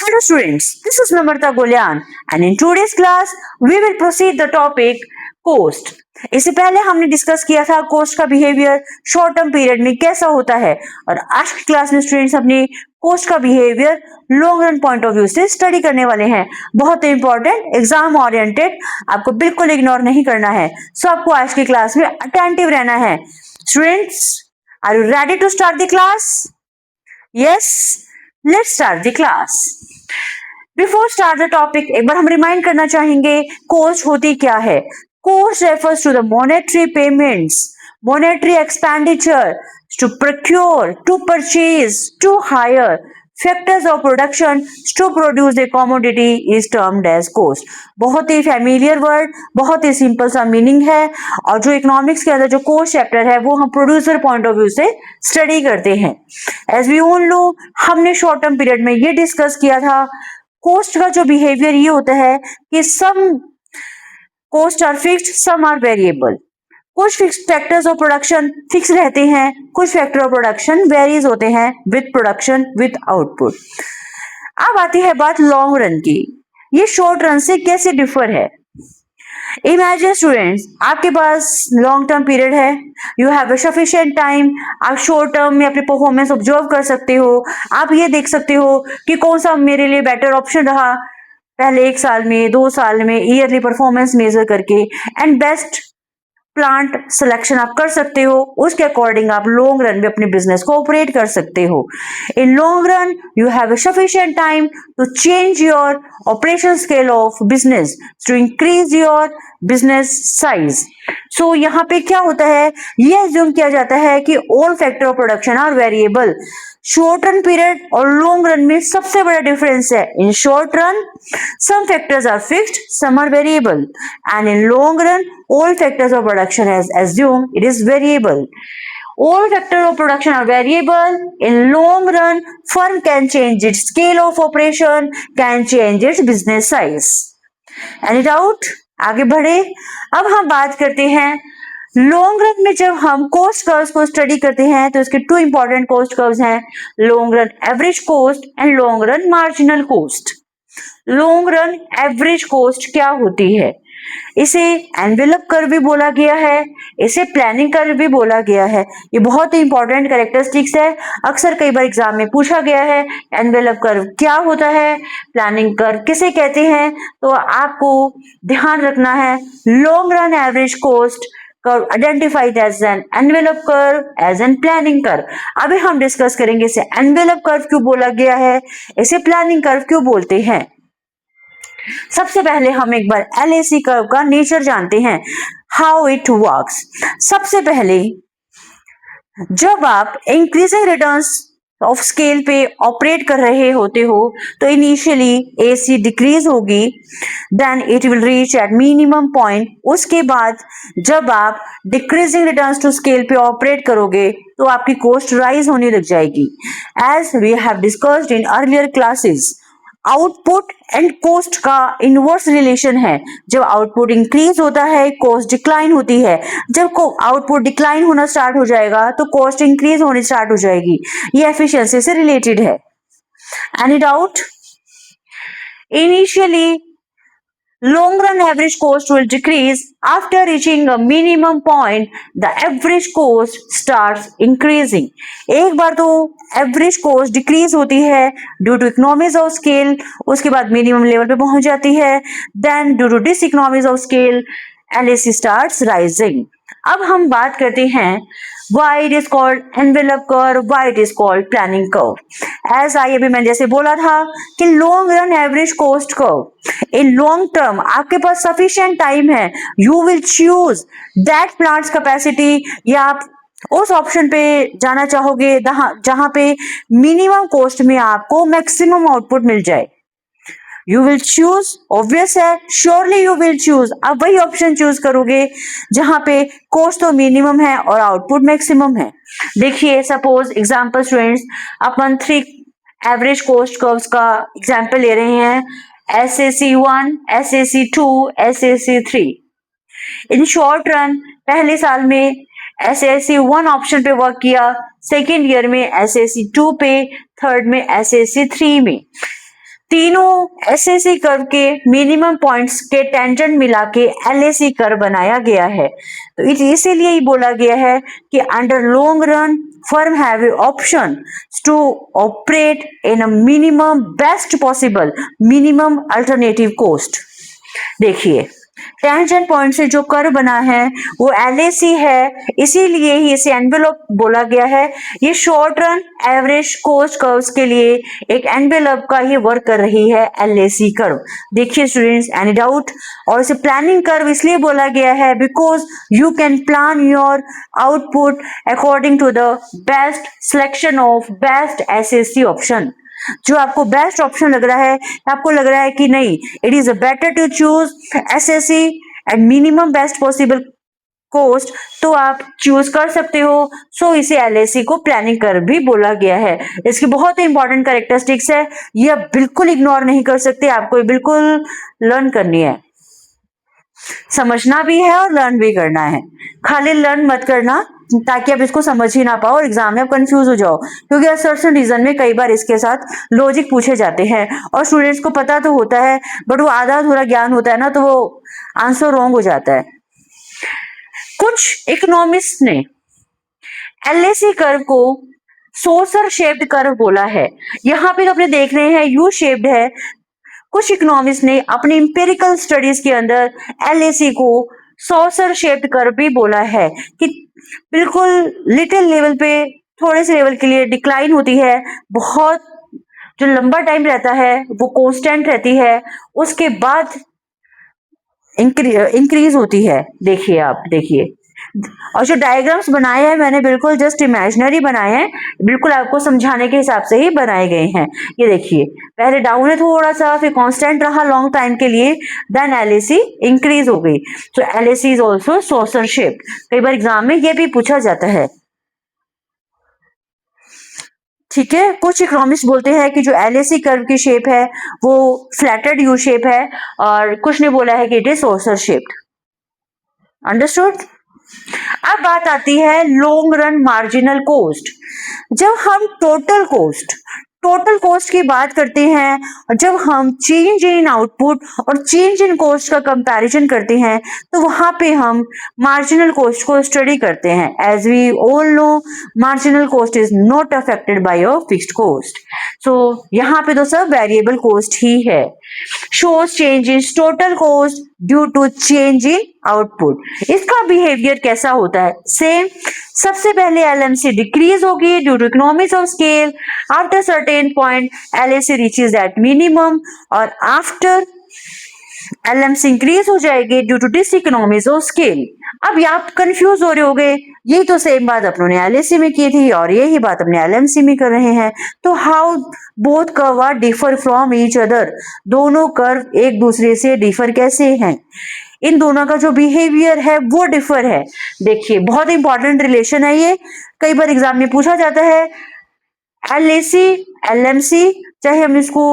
Hello students, this is Namrata Golyan and in today's class we will proceed the topic cost. इससे पहले हमने discuss किया था coast का बिहेवियर शॉर्ट टर्म पीरियड में कैसा होता है और आज की क्लास में स्टूडेंट्स अपने कोस्ट का behaviour long run point of view से स्टडी करने वाले हैं। बहुत इंपॉर्टेंट, एग्जाम ओरिएंटेड, आपको बिल्कुल इग्नोर नहीं करना है। सो आपको आज की क्लास में अटेंटिव रहना है। Students, are you ready to start the class? Yes, let's start the class. Before start the topic एक बार हम रिमाइंड करना चाहेंगे कोस्ट होती क्या है। Cost refers to the monetary payments, monetary expenditure to procure, to purchase, to hire factors of production to produce a commodity is termed as cost. बहुत ही फैमिलियर वर्ड, बहुत ही सिंपल सा मीनिंग है और जो इकोनॉमिक्स के अंदर जो कोस्ट चैप्टर है वो हम प्रोड्यूसर पॉइंट ऑफ व्यू से स्टडी करते हैं। एज वी ऑल नो, हमने शॉर्ट टर्म पीरियड में ये डिस्कस किया था कोस्ट का जो बिहेवियर ये होता है कि some cost are fixed, some are variable. कुछ fixed factors of production fix रहते हैं, कुछ फैक्टर ऑफ प्रोडक्शन वेरीज होते हैं विद प्रोडक्शन, विद आउटपुट। अब आती है बात लॉन्ग रन की। ये शॉर्ट रन से कैसे डिफर है? इमेजिन स्टूडेंट्स, आपके पास लॉन्ग टर्म पीरियड है, यू हैव सफिशिएंट टाइम, आप शॉर्ट टर्म में अपनी परफॉर्मेंस ऑब्जर्व कर सकते हो। आप ये देख सकते हो कि कौन सा मेरे लिए बेटर ऑप्शन रहा पहले 1 साल में, 2 साल में, ईयरली परफॉर्मेंस मेजर करके एंड बेस्ट प्लांट सिलेक्शन आप कर सकते हो। उसके अकॉर्डिंग आप लॉन्ग रन में अपने बिजनेस को ऑपरेट कर सकते हो। In long run you have sufficient time to change your operation scale of business to increase your business size. So यहाँ पे क्या होता है, ये अज्यूम किया जाता है कि all factor of production are variable. Short run period और लॉन्ग रन में सबसे बड़ा डिफरेंस है, in short run some factors are fixed, some are variable, and in long run all factors of production as assumed it is variable. All factors of production are variable. In long run firm can change its scale of operation, can change its business size. Any doubt? आगे बढ़े। अब हम बात करते हैं long run में जब हम कोस्ट कर्व्स को स्टडी करते हैं तो इसके 2 इंपॉर्टेंट कोस्ट कर्व्स हैं, long run average cost and long run marginal cost. Long run average cost क्या होती है? इसे एनवेलप कर्व भी बोला गया है, इसे प्लानिंग कर्व भी बोला गया है। ये बहुत ही इंपॉर्टेंट कैरेक्टरिस्टिक्स है, अक्सर कई बार एग्जाम में पूछा गया है एनवेलप कर्व क्या होता है, प्लानिंग कर्व किसे कहते हैं। तो आपको ध्यान रखना है long run average cost curve identified as an envelope curve, as an planning curve. अभी हम डिस्कस करेंगे इसे एनवेलप कर्व क्यों बोला गया है, इसे प्लानिंग कर्व क्यों बोलते हैं। सबसे पहले हम एक बार LAC कर्व का नेचर जानते हैं, हाउ इट वर्क्स। सबसे पहले जब आप इंक्रीजिंग रिटर्न्स ऑफ स्केल पे ऑपरेट कर रहे होते हो तो इनिशियली AC डिक्रीज होगी, then it will reach at minimum point. उसके बाद जब आप डिक्रीजिंग रिटर्न्स टू स्केल पे ऑपरेट करोगे तो आपकी कॉस्ट राइज होने लग जाएगी। As we have discussed in earlier classes, output and cost का इनवर्स रिलेशन है। जब आउटपुट इंक्रीज होता है कॉस्ट डिक्लाइन होती है, जब आउटपुट डिक्लाइन होना स्टार्ट हो जाएगा तो कॉस्ट इंक्रीज होनी स्टार्ट हो जाएगी। ये एफिशिएंसी से रिलेटेड है। Any doubt? Initially long run average cost will decrease. After reaching a minimum point, the average cost starts increasing. एक बार तो average cost decrease होती है due to economies of scale, उसके बाद minimum level पे पहुंच जाती है, then due to diseconomies of scale, LAC starts rising. अब हम बात करते हैं why it is called envelope curve, why it is called planning curve. As I अभी मैंने जैसे बोला था कि long run average cost curve, in long term आपके पास sufficient time है, you will choose that plant's capacity, या आप उस ऑप्शन पे जाना चाहोगे जहां पे मिनिमम कॉस्ट में आपको मैक्सिमम आउटपुट मिल जाए। यू विल चूज, ऑब्वियस है, श्योरली यू विल चूज, आप वही ऑप्शन चूज करोगे जहां पे कॉस्ट तो मिनिमम है और आउटपुट मैक्सिमम है। देखिए सपोज एग्जांपल स्टूडेंट्स, अपन 3 एवरेज कॉस्ट कर्व्स का एग्जांपल ले रहे हैं, SAC1, SAC2, SAC3। इन शॉर्ट रन पहले साल में SAC1 ऑप्शन पे वर्क किया, सेकेंड ईयर में SAC2 पे, थर्ड में SAC3 में। तीनों एसएसी कर्व के मिनिमम पॉइंट्स के टेंजेंट मिला के एलएसी कर्व बनाया गया है। तो इसीलिए ही बोला गया है कि under long run firm have option to operate in a minimum best possible minimum alternative cost। देखिए टेंजेंट पॉइंट से जो कर्व बना है वो एलएसी है, इसीलिए ही इसे एनवेलप बोला गया है। ये short run average cost curves के लिए एक एनवेलप का ही वर्क कर रही है एलएसी कर्व। देखिए स्टूडेंट्स, एनी डाउट? और इसे प्लानिंग कर्व इसलिए बोला गया है because you can plan your output according to the best selection of best SSC option. जो आपको बेस्ट ऑप्शन लग रहा है, आपको लग रहा है कि नहीं it is better to choose SSC at minimum best possible cost, तो आप चूज कर सकते हो। सो इसे एलएसी को प्लानिंग कर्व भी बोला गया है। इसकी बहुत ही इंपॉर्टेंट कैरेक्टरिस्टिक्स है, ये आप बिल्कुल इग्नोर नहीं कर सकते, आपको बिल्कुल लर्न करनी है, समझना भी है और लर्न भी करना है। खाली लर्न मत करना ताकि आप इसको समझ ही ना पाओ और एग्जाम में आप कंफ्यूज हो जाओ, क्योंकि असर्शन रीजन में कई बार इसके साथ लॉजिक पूछे जाते हैं और स्टूडेंट्स को पता तो होता है बट वो आधा अधूरा ज्ञान होता है ना, तो वो आंसर रॉन्ग हो जाता है। कुछ इकोनॉमिस्ट ने एलएसी कर्व को सोसर शेप्ड कर्व बोला है। यहाँ पे तो अपने देख रहे हैं यू शेप्ड है। कुछ इकोनॉमिस्ट ने अपनी इंपेरिकल स्टडीज के अंदर एलएसी को सॉसर शेप्ड कर्व भी बोला है कि बिल्कुल लिटिल लेवल पे, थोड़े से लेवल के लिए डिक्लाइन होती है, बहुत जो लंबा टाइम रहता है वो कांस्टेंट रहती है, उसके बाद इंक्रीज होती है। देखिए आप देखिए, और जो डायग्राम्स बनाए हैं मैंने बिल्कुल जस्ट इमेजिनरी बनाए हैं, बिल्कुल आपको समझाने के हिसाब से ही बनाए गए हैं। ये देखिए पहले डाउन है थोड़ा सा, फिर कांस्टेंट रहा लॉन्ग टाइम के लिए, देन एलएसी इंक्रीज हो गई। तो LAC is also saucer shape. कई बार एग्जाम में ये भी पूछा जाता है। ठीक है, कुछ इकोनॉमिस्ट बोलते हैं कि जो एलएसी कर्व की शेप है वो फ्लैटेड यू शेप है, और कुछ ने बोला है कि it is saucer shaped. Understood? अब बात आती है लॉन्ग रन मार्जिनल कोस्ट। जब हम टोटल कोस्ट की बात करते हैं, और जब हम चेंज इन आउटपुट और चेंज इन कोस्ट का कंपैरिजन करते हैं, तो वहां पे हम मार्जिनल कोस्ट को स्टडी करते हैं। As we all know, marginal cost is not affected by a fixed cost. So यहाँ पे तो सब वेरिएबल कोस्ट ही है। Shows change in total cost due to change in output. इसका बिहेवियर कैसा होता है? सेम, सबसे पहले एलएमसी डिक्रीज होगी due to economics of scale. After certain point LAC reaches that minimum, और आफ्टर एलएमसी इंक्रीज हो जाएगी due to diseconomics of scale. अब आप कंफ्यूज हो रहे होगे, यही तो सेम बात अपनों ने एलएसी में की थी और यही बात अपने एलएमसी में कर रहे हैं। तो how both curve are differ from each other? दोनों कर्व एक दूसरे से डिफर कैसे हैं? इन दोनों का जो बिहेवियर है वो डिफर है। देखिए बहुत इंपॉर्टेंट रिलेशन है ये, कई बार एग्जाम में पूछा जाता है। एलएसी एलएमसी, चाहे हम इसको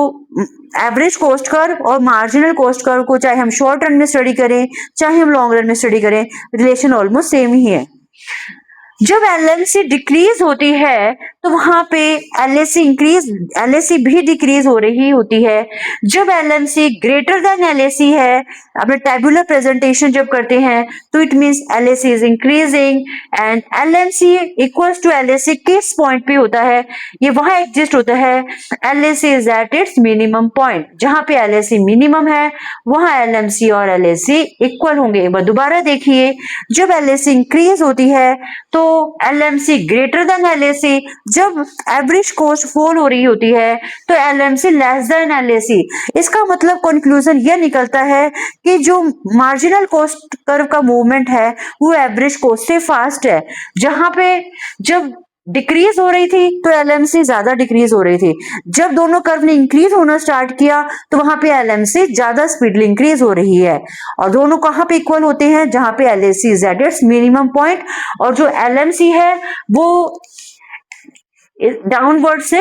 एवरेज कोस्ट कर्व और मार्जिनल कोस्ट कर्व को चाहे हम शॉर्ट रन में स्टडी करें चाहे हम लॉन्ग रन में स्टडी करें, रिलेशन ऑलमोस्ट सेम ही है। जब एलएमसी डिक्रीज होती है तो वहां पे एलएसी भी डिक्रीज हो रही होती है। जब एलएमसी ग्रेटर देन एलएसी है, अपने टेबुलर प्रेजेंटेशन जब करते हैं तो it means LAC is increasing, and LMC equals to LAC किस पॉइंट पे होता है? ये वहां एग्जिस्ट होता है, LAC is at its minimum point. जहां पे एलएसी मिनिमम है वहां एलएमसी और एलएसी इक्वल होंगे। एक बार दोबारा देखिए, जब एलएसी इंक्रीज होती है तो एलएमसी ग्रेटर देन एलएसी, जब एवरेज कॉस्ट फॉल हो रही होती है तो एलएमसी लेस देन एलएसी। इसका मतलब कंक्लूजन यह निकलता है कि जो मार्जिनल कॉस्ट कर्व का मूवमेंट है वो एवरेज कॉस्ट से फास्ट है। जहां पे जब डिक्रीज हो रही थी तो एलएमसी ज्यादा डिक्रीज हो रही थी, जब दोनों कर्व ने इंक्रीज होना स्टार्ट किया तो वहां पे एलएमसी ज्यादा स्पीडली इंक्रीज हो रही है। और दोनों कहां पे इक्वल होते हैं? जहां पे LAC is at its minimum point और जो एलएमसी है वो डाउनवर्ड से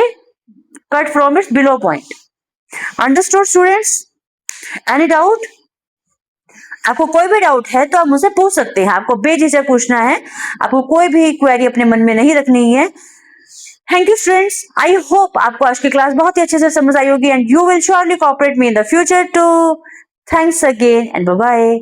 cut from its below point. Understood students? Any doubt? आपको कोई भी डाउट है तो आप मुझसे पूछ सकते हैं, आपको बेझिझक पूछना है, आपको कोई भी क्वेरी अपने मन में नहीं रखनी है। Thank you students, I hope आपको आज की क्लास बहुत ही अच्छे से समझ आई होगी and you will surely cooperate me in the future too. Thanks again and bye bye.